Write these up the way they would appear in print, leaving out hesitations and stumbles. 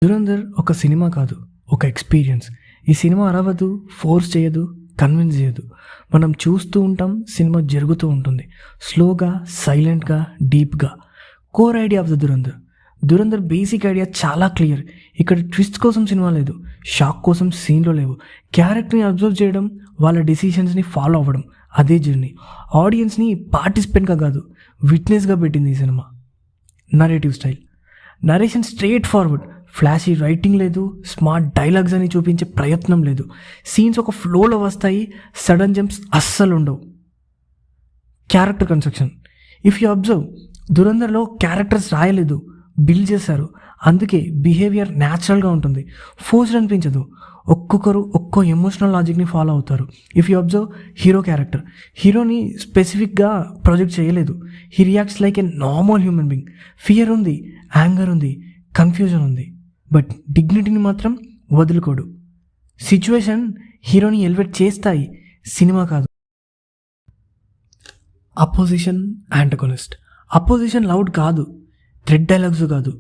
దురంధర్ ఒక సినిమా కాదు, ఒక ఎక్స్పీరియన్స్. ఈ సినిమా అరవదు, ఫోర్స్ చేయదు, కన్విన్స్ చేయదు. మనం చూస్తూ ఉంటాం, సినిమా జరుగుతూ ఉంటుంది. స్లోగా, సైలెంట్గా, డీప్గా. Core idea of the Dhurandhar basic idea చాలా క్లియర్. ఇక్కడ ట్విస్ట్ కోసం సినిమా లేదు, షాక్ కోసం సీన్లో లేవు. క్యారెక్టర్ని అబ్జర్వ్ చేయడం, వాళ్ళ డెసిషన్స్ని ఫాలో అవ్వడం, అదే జర్నీ. ఆడియన్స్ని పార్టిసిపెంట్గా కాదు, విట్నెస్గా పెట్టింది ఈ cinema. Narrative style, narration straight forward. Flashy writing లేదు, స్మార్ట్ డైలాగ్స్ అని చూపించే ప్రయత్నం లేదు. సీన్స్ ఒక ఫ్లోలో వస్తాయి, సడన్ జంప్స్ అస్సలు ఉండవు. Character construction, if you observe, దురంధర్లో క్యారెక్టర్స్ రాయలేదు, బిల్డ్ చేశారు. అందుకే బిహేవియర్ న్యాచురల్గా ఉంటుంది, ఫోర్స్డ్ అనిపించదు. ఒక్కొక్కరు ఒక్కో ఎమోషనల్ లాజిక్ని ఫాలో అవుతారు. If you observe hero character, హీరోని స్పెసిఫిక్గా ప్రొజెక్ట్ చేయలేదు. He reacts like a normal human being. Fear ఉంది, యాంగర్ ఉంది, కన్ఫ్యూజన్ ఉంది, బట్ డిగ్నిటీని మాత్రం వదులుకోడు. సిచ్యువేషన్ హీరోని ఎలివేట్ చేస్తాయి, సినిమా కాదు. Opposition, antagonist. అపోజిషన్ లౌడ్ కాదు, థ్రెడ్ డైలాగ్స్ కాదు,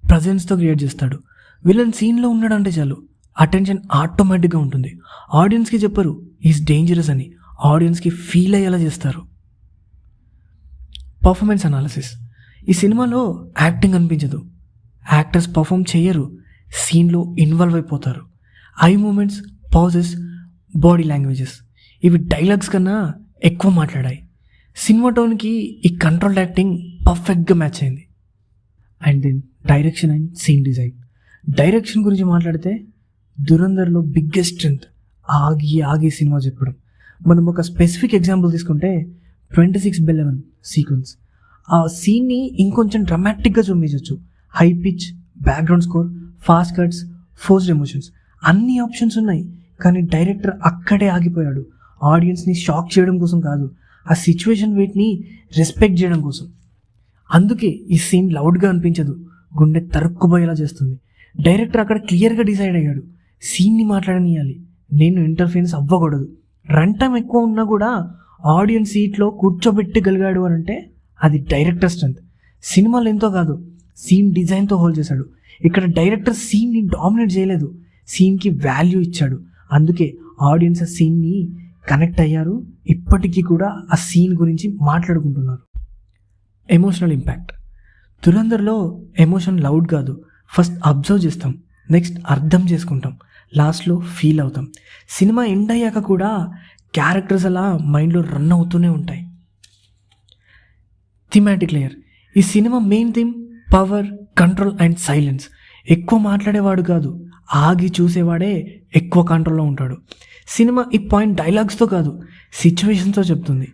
ప్రజెన్స్తో క్రియేట్ చేస్తాడు. విలన్ సీన్లో ఉన్నాడంటే చాలు అటెన్షన్ ఆటోమేటిక్గా ఉంటుంది. ఆడియన్స్కి చెప్పరు ఈజ్ డేంజరస్ అని, ఆడియన్స్కి ఫీల్ అయ్యేలా చేస్తారు. పర్ఫార్మెన్స్ అనాలిసిస్, ఈ సినిమాలో యాక్టింగ్ అనిపించదు, యాక్టర్స్ పర్ఫామ్ చేయరు, సీన్లో ఇన్వాల్వ్ అయిపోతారు. Eye movements, pauses, body languages ఇవి డైలాగ్స్ కన్నా ఎక్కువ మాట్లాడాయి. సినిమా టోన్కి ఈ కంట్రోల్ యాక్టింగ్ పర్ఫెక్ట్గా మ్యాచ్ అయింది. And then direction and scene design. Direction గురించి మాట్లాడితే దురంధర్లో బిగ్గెస్ట్ స్ట్రెంత్ ఆగి ఆగి సినిమా చెప్పడం. మనం ఒక స్పెసిఫిక్ ఎగ్జాంపుల్ తీసుకుంటే 26/11 సీక్వెన్స్. ఆ సీన్ని ఇంకొంచెం డ్రమాటిక్గా చూపించవచ్చు. High pitch, background score, fast cuts, forced emotions, అన్ని ఆప్షన్స్ ఉన్నాయి. కానీ డైరెక్టర్ అక్కడే ఆగిపోయాడు. ఆడియన్స్ని షాక్ చేయడం కోసం కాదు, ఆ సిచ్యువేషన్ వెయిట్ని రెస్పెక్ట్ చేయడం కోసం. అందుకే ఈ సీన్ లౌడ్గా అనిపించదు, గుండె తరుక్కుపోయేలా చేస్తుంది. డైరెక్టర్ అక్కడ క్లియర్గా డిసైడ్ అయ్యాడు, సీన్ని మాట్లాడనియాలి, నేను ఇంటర్ఫియరెన్స్ అవ్వకూడదు. రన్ టైం ఎక్కువ ఉన్నా కూడా ఆడియన్స్ సీట్లో కూర్చోబెట్టగలిగాడు అని అంటే అది డైరెక్టర్ స్ట్రెంత్. సినిమాలు ఎంతో కాదు, సీన్ డిజైన్తో హోల్డ్ చేశాడు. ఇక్కడ డైరెక్టర్ సీన్ని డామినేట్ చేయలేదు, సీన్కి వాల్యూ ఇచ్చాడు. అందుకే ఆడియన్స్ ఆ సీన్ని కనెక్ట్ అయ్యారు, ఇప్పటికీ కూడా ఆ సీన్ గురించి మాట్లాడుకుంటున్నారు. Emotional impact. దురంధర్లో ఎమోషన్ లౌడ్ కాదు, ఫస్ట్ అబ్జర్వ్ చేస్తాం, నెక్స్ట్ అర్థం చేసుకుంటాం, లాస్ట్లో ఫీల్ అవుతాం. సినిమా ఎండ్ అయ్యాక కూడా క్యారెక్టర్స్ అలా మైండ్లో రన్ అవుతూనే ఉంటాయి. Thematic layer. ఈ cinema main theme power, control and silence. ఎక్కువ మాట్లాడేవాడు కాదు, ఆగి చూసేవాడే ఎక్కువ కంట్రోల్లో ఉంటాడు. సినిమా ఈ పాయింట్ డైలాగ్స్తో కాదు, సిచ్యువేషన్తో చెప్తుంది.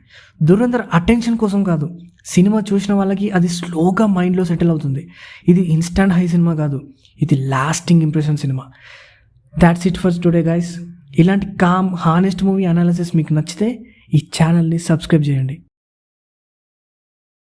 దురంధర్ అటెన్షన్ కోసం కాదు, సినిమా చూసిన వాళ్ళకి అది స్లోగా మైండ్లో సెటిల్ అవుతుంది. ఇది ఇన్స్టాంట్ హై సినిమా కాదు, ఇది lasting impression cinema. That's it for today guys. ఇలాంటి కామ్ హానెస్ట్ మూవీ అనాలిసిస్ మీకు నచ్చితే ఈ ఛానల్ని సబ్స్క్రైబ్ చేయండి.